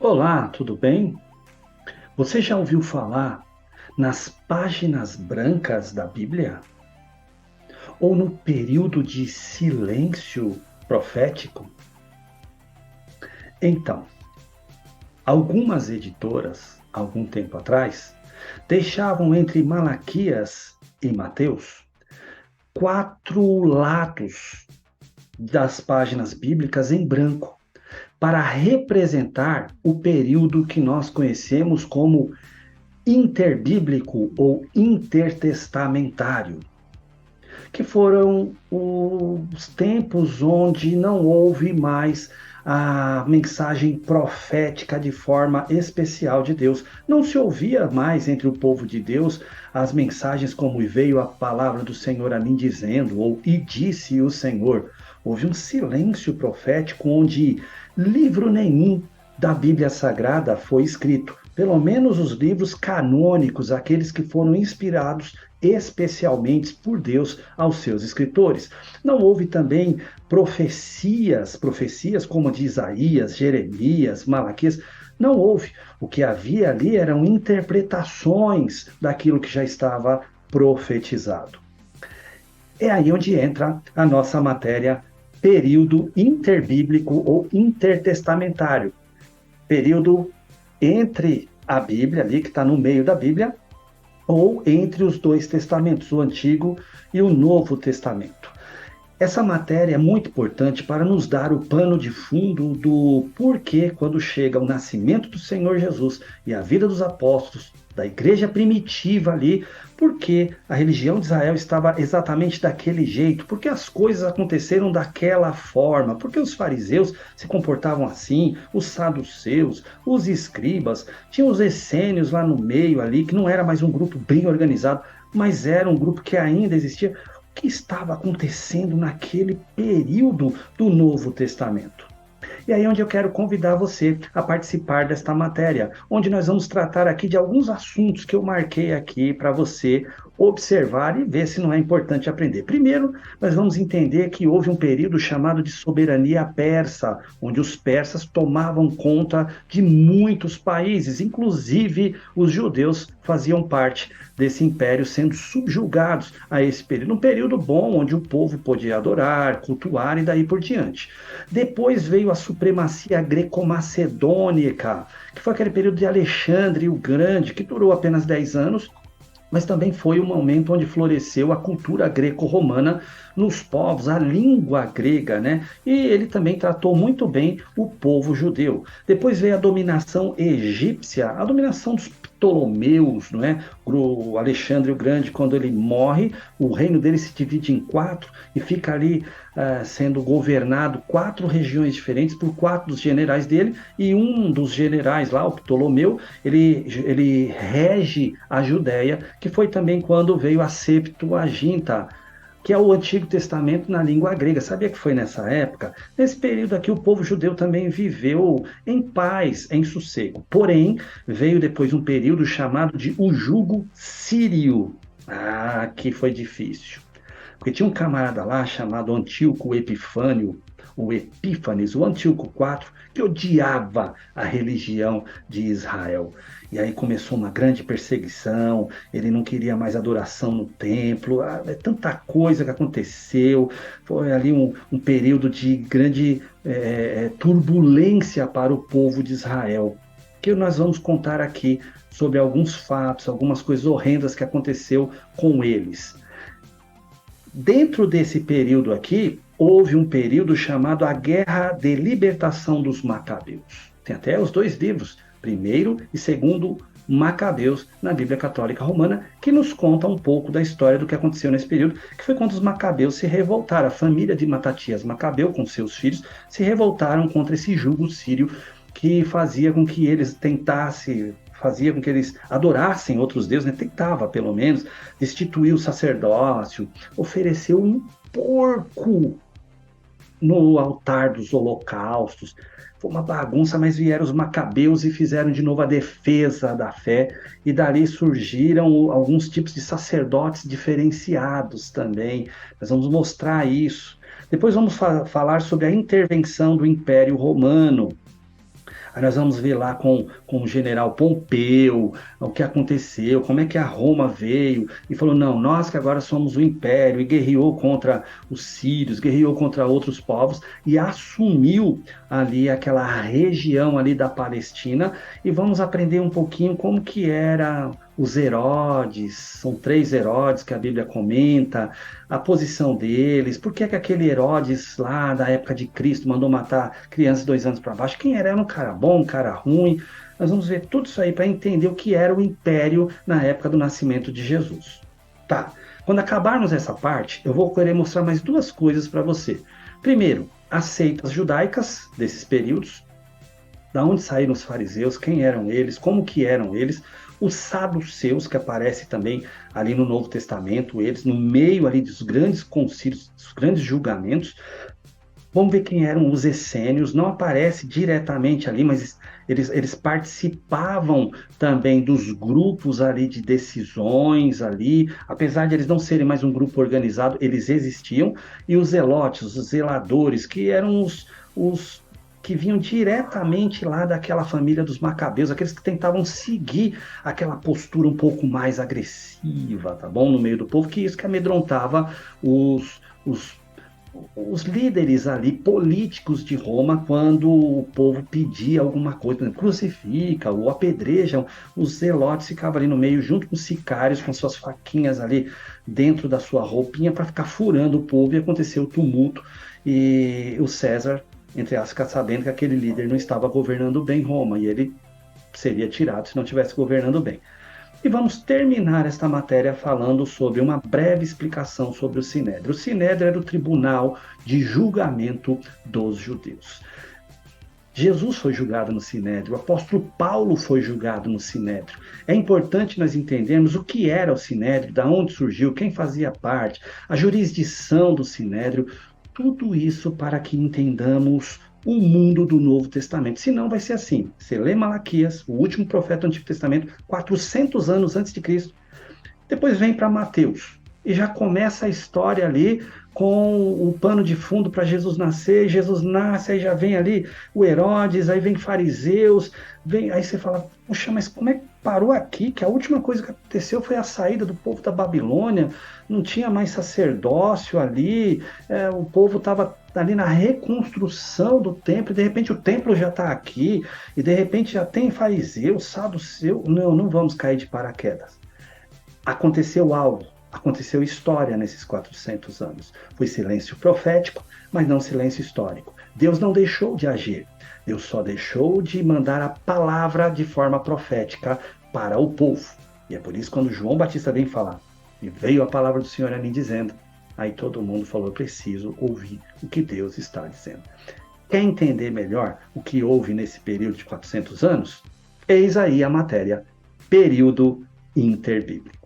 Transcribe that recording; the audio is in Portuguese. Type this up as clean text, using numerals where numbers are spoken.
Olá, tudo bem? Você já ouviu falar nas páginas brancas da Bíblia? Ou no período de silêncio profético? Então, algumas editoras, algum tempo atrás, deixavam entre Malaquias e Mateus quatro lados das páginas bíblicas em branco, para representar o período que nós conhecemos como interbíblico ou intertestamentário, que foram os tempos onde não houve mais a mensagem profética de forma especial de Deus. Não se ouvia mais entre o povo de Deus as mensagens como "E veio a palavra do Senhor a mim dizendo", ou "E disse o Senhor". Houve um silêncio profético onde livro nenhum da Bíblia Sagrada foi escrito. Pelo menos os livros canônicos, aqueles que foram inspirados especialmente por Deus aos seus escritores. Não houve também profecias como de Isaías, Jeremias, Malaquias. Não houve. O que havia ali eram interpretações daquilo que já estava profetizado. É aí onde entra a nossa matéria período interbíblico ou intertestamentário. Período entre a Bíblia, ali que está no meio da Bíblia, ou entre os dois testamentos, o Antigo e o Novo Testamento. Essa matéria é muito importante para nos dar o pano de fundo do porquê, quando chega o nascimento do Senhor Jesus e a vida dos apóstolos, da igreja primitiva ali, porque a religião de Israel estava exatamente daquele jeito, porque as coisas aconteceram daquela forma, porque os fariseus se comportavam assim, os saduceus, os escribas, tinham os essênios lá no meio ali, que não era mais um grupo bem organizado, mas era um grupo que ainda existia. O que estava acontecendo naquele período do Novo Testamento? E aí é onde eu quero convidar você a participar desta matéria, onde nós vamos tratar aqui de alguns assuntos que eu marquei aqui para você observar e ver se não é importante aprender. Primeiro, nós vamos entender que houve um período chamado de soberania persa, onde os persas tomavam conta de muitos países, inclusive os judeus faziam parte desse império, sendo subjugados a esse período. Um período bom, onde o povo podia adorar, cultuar e daí por diante. Depois veio a supremacia greco-macedônica, que foi aquele período de Alexandre o Grande, que durou apenas 10 anos, mas também foi o momento onde floresceu a cultura greco-romana nos povos, a língua grega, né? E ele também tratou muito bem o povo judeu. Depois veio a dominação egípcia, a dominação dos Ptolomeus, não é? O Alexandre o Grande, quando ele morre, o reino dele se divide em quatro e fica ali sendo governado quatro regiões diferentes por quatro dos generais dele, e um dos generais lá, o Ptolomeu, ele rege a Judéia, que foi também quando veio a Septuaginta, que é o Antigo Testamento na língua grega. Sabia que foi nessa época? Nesse período aqui, o povo judeu também viveu em paz, em sossego. Porém, veio depois um período chamado de o jugo sírio. Ah, que foi difícil. Porque tinha um camarada lá chamado Antíoco Epifânio, o Epífanes, o Antíoco IV, que odiava a religião de Israel. E aí começou uma grande perseguição, ele não queria mais adoração no templo, é tanta coisa que aconteceu, foi ali um período de grande turbulência para o povo de Israel, que nós vamos contar aqui sobre alguns fatos, algumas coisas horrendas que aconteceu com eles. Dentro desse período aqui, houve um período chamado a Guerra de Libertação dos Macabeus. Tem até os dois livros, primeiro e segundo Macabeus, na Bíblia Católica Romana, que nos conta um pouco da história do que aconteceu nesse período, que foi quando os Macabeus se revoltaram. A família de Matatias Macabeu, com seus filhos, se revoltaram contra esse jugo sírio que fazia com que eles tentassem fazia com que eles adorassem outros deuses, né? Tentava, pelo menos, destituir o sacerdócio, ofereceu um porco no altar dos holocaustos. Foi uma bagunça, mas vieram os macabeus e fizeram de novo a defesa da fé, e dali surgiram alguns tipos de sacerdotes diferenciados também. Nós vamos mostrar isso. Depois vamos falar sobre a intervenção do Império Romano. Aí nós vamos ver lá com o general Pompeu, o que aconteceu, como é que a Roma veio e falou, não, nós que agora somos o império, e guerreou contra os sírios, guerreou contra outros povos, e assumiu ali aquela região ali da Palestina, e vamos aprender um pouquinho como que era os Herodes, são 3 Herodes que a Bíblia comenta, a posição deles, por que que aquele Herodes lá da época de Cristo mandou matar crianças de 2 anos para baixo, quem era? Era um cara bom, um cara ruim? Nós vamos ver tudo isso aí para entender o que era o império na época do nascimento de Jesus. Tá, quando acabarmos essa parte, eu vou querer mostrar mais 2 coisas para você. Primeiro, as seitas judaicas desses períodos, da onde saíram os fariseus, quem eram eles, como que eram eles, os saduceus, que aparece também ali no Novo Testamento, eles no meio ali dos grandes concílios, dos grandes julgamentos. Vamos ver quem eram os essênios, não aparece diretamente ali, mas eles participavam também dos grupos ali de decisões ali, apesar de eles não serem mais um grupo organizado, eles existiam, e os zelotes, os zeladores, que eram os que vinham diretamente lá daquela família dos macabeus, aqueles que tentavam seguir aquela postura um pouco mais agressiva, tá bom? No meio do povo, que isso que amedrontava os líderes ali políticos de Roma quando o povo pedia alguma coisa, por exemplo, crucifica ou apedrejam, os zelotes ficavam ali no meio junto com os sicários com suas faquinhas ali dentro da sua roupinha para ficar furando o povo, e aconteceu o tumulto e o César, entre aspas, fica sabendo que aquele líder não estava governando bem Roma e ele seria tirado se não estivesse governando bem. E vamos terminar esta matéria falando sobre uma breve explicação sobre o Sinédrio. O Sinédrio era o tribunal de julgamento dos judeus. Jesus foi julgado no Sinédrio, o apóstolo Paulo foi julgado no Sinédrio. É importante nós entendermos o que era o Sinédrio, de onde surgiu, quem fazia parte, a jurisdição do Sinédrio, tudo isso para que entendamos o mundo do Novo Testamento. Senão vai ser assim, você lê Malaquias, o último profeta do Antigo Testamento, 400 anos antes de Cristo, depois vem para Mateus, e já começa a história ali com o pano de fundo para Jesus nascer. Jesus nasce, aí já vem ali o Herodes, aí vem fariseus, aí você fala, poxa, mas como é que parou aqui? Que a última coisa que aconteceu foi a saída do povo da Babilônia, não tinha mais sacerdócio ali, o povo estava ali na reconstrução do templo, e de repente o templo já está aqui, e de repente já tem fariseu, saduceu. Não vamos cair de paraquedas. Aconteceu algo, aconteceu história nesses 400 anos. Foi silêncio profético, mas não silêncio histórico. Deus não deixou de agir, Deus só deixou de mandar a palavra de forma profética para o povo. E é por isso que quando João Batista vem falar, e veio a palavra do Senhor a mim dizendo, aí todo mundo falou, eu preciso ouvir o que Deus está dizendo. Quer entender melhor o que houve nesse período de 400 anos? Eis aí a matéria, período interbíblico.